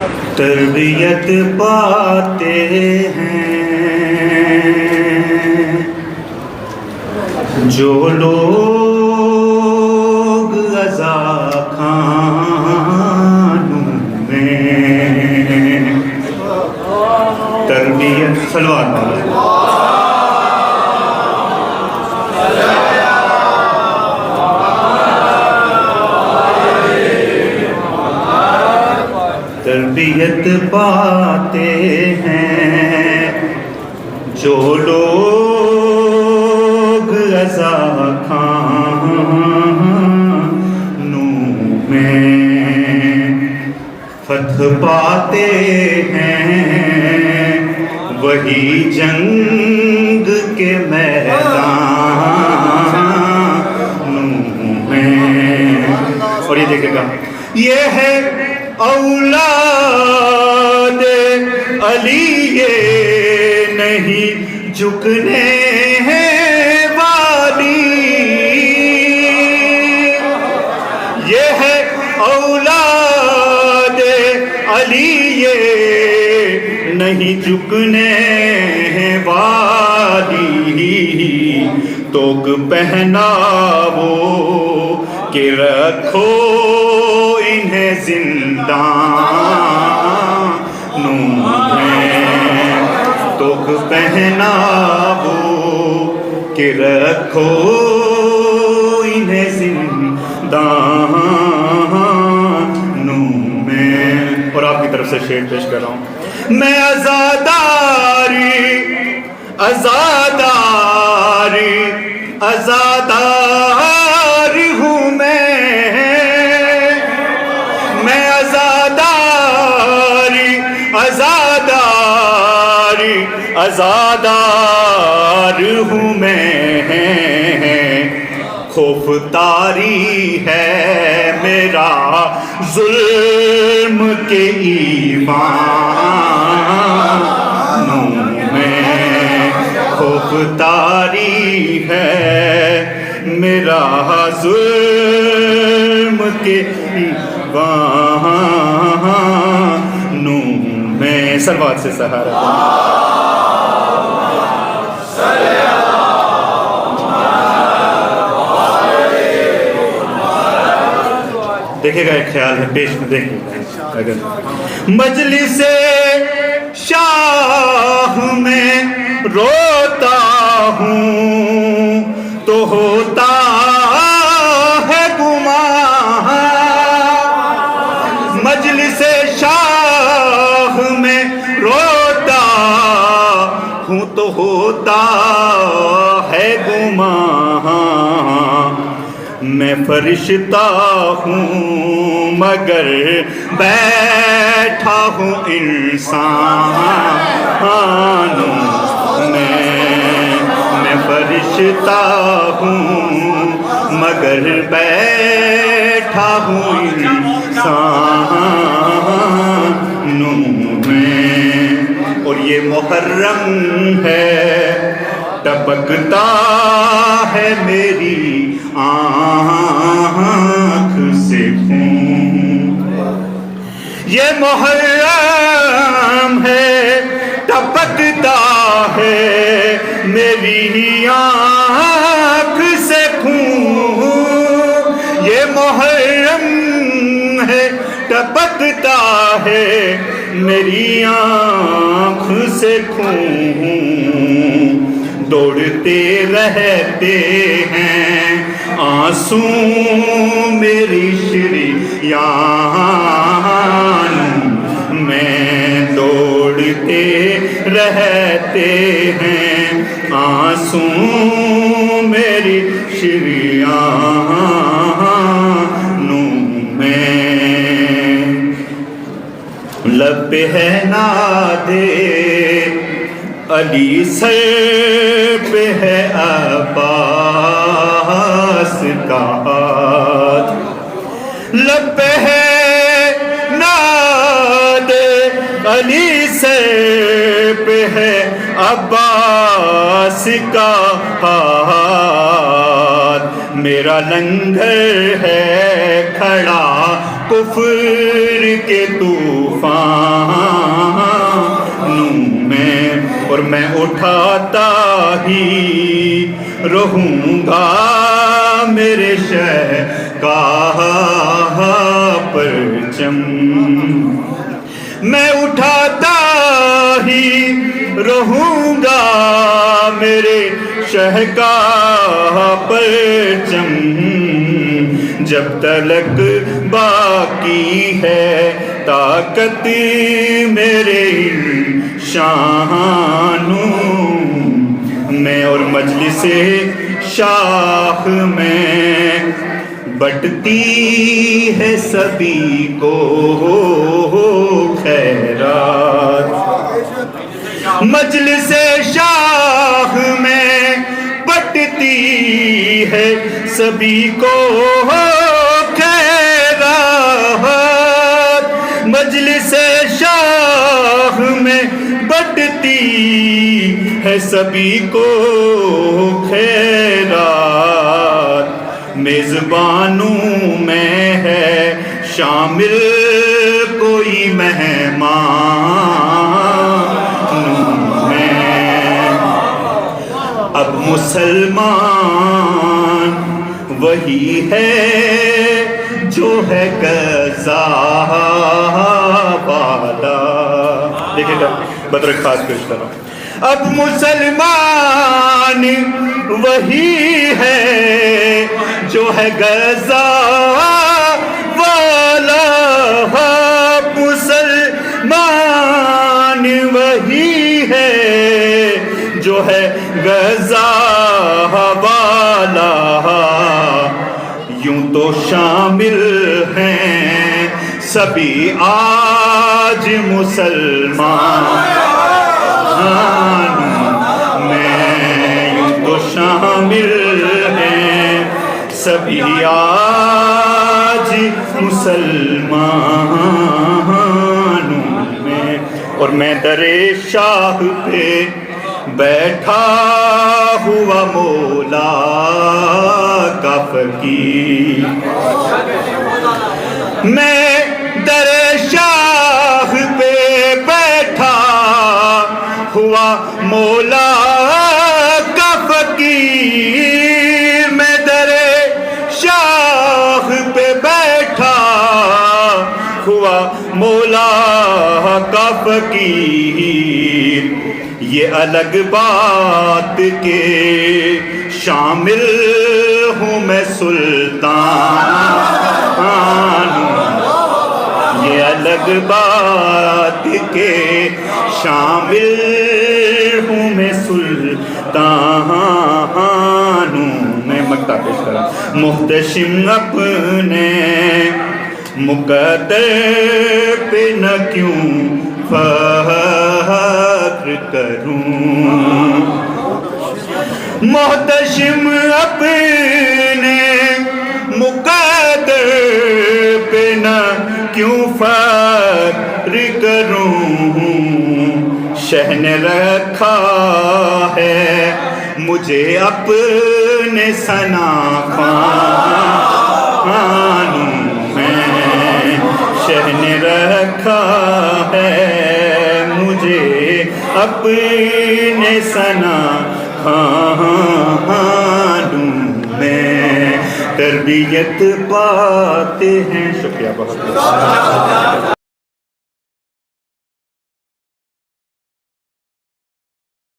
تربیت پاتے ہیں جو لوگ رضا خانوں میں تربیت صلوات تربیت پاتے ہیں جو لوگ رضا خانوں میں فتح پاتے ہیں وہی جنگ کے میدانوں میں. اور یہ دیکھے گا یہ ہے اولاد علی یہ نہیں جھکنے ہیں والی. یہ ہے اولاد علی یہ نہیں جھکنے ہیں والی. توق پہناو کہ رکھو انہیں زندانوں میں. توق پہناو کہ رکھو انہیں زندانوں میں. اور آپ کی طرف سے شعر پیش کر رہا ہوں. میں آزادار ہوں میں آزادار ہوں میں. خوف طاری ہے میرا ظلم کے ایوانوں میں. خوف طاری ہے میرا ظلم کے ایوانوں میں. صلوات سے سہارا دیکھے گا. ایک خیال ہے پیش میں دیکھیں اگر مجلس شاہ میں روتا ہوں تو ہوتا ہے گماں. مجلس شاہ میں روتا ہوں تو ہوتا ہے گماں. میں فرشتہ ہوں مگر بیٹھا ہوں انسانوں میں فرشتہ ہوں مگر بیٹھا ہوں انسانوں میں. اور یہ محرم ہے ٹپکتا ہے میری آنکھ سے خون. یہ محرم ہے ٹپکتا ہے میری آنکھ سے خون. یہ محرم ہے ٹپکتا ہے میری آنکھ سے خون. دوڑتے رہتے ہیں آنسو میری شریان میں. دوڑتے رہتے ہیں آنسو میری شریان میں. لب ہے نادے علی سر پہ ہے عباس کا ہاتھ. لب پہ ہے ناد علی سر پہ ہے عباس کا ہاتھ. میرا لنگر ہے کھڑا کفر کے طوفانوں میں، اور میں اٹھاتا ہی رہوں گا میرے شہ کا پرچم، میں اٹھاتا ہی رہوں گا میرے شہ کا پرچم، جب تلک باقی ہے طاقت میرے شانوں میں، اور مجلس شاخ میں بٹتی ہے سبھی کو خیرات، مجلس شاخ میں بٹتی ہے سبھی کو خیرات، مجلس شاخ میں بٹتی ہے سبھی کو خیرات، میزبانوں میں ہے شامل کوئی مہمان میں، اب مسلمان وہی ہے جو ہے غزہ والا، دیکھیں بدر خاص پیش کر رہا ہوں، اب مسلمان وہی ہے جو ہے غزہ والا، مسلمان وہی ہے جو ہے غزہ والا، یوں تو شامل ہیں سبھی آج مسلمان میں، یوں تو شامل ہیں سبھی آج مسلمانوں میں، اور میں در شاہ پہ بیٹھا ہوا مولا کا فقیر، میں در شاہ پہ بیٹھا ہوا مولا کا فقیر، میں در شاہ پہ بیٹھا ہوا مولا کا فقیر، یہ الگ بات کہ شامل ہوں میں سلطان، یہ الگ بات کہ شامل ہوں میں سلطان، میں مقطع پیش کرا، محتشم اپنے مقدر پہ نہ کیوں فخر کروں، محتشم اپنے مقدر پہ نہ کیوں فخر کروں، شہ نے رکھا ہے مجھے اپنے ثنا خوانوں میں، شہ نے رکھا ہے مجھے اپنے ثنا خوانوں میں، تربیت پاتے ہیں، شکریہ بہت بہت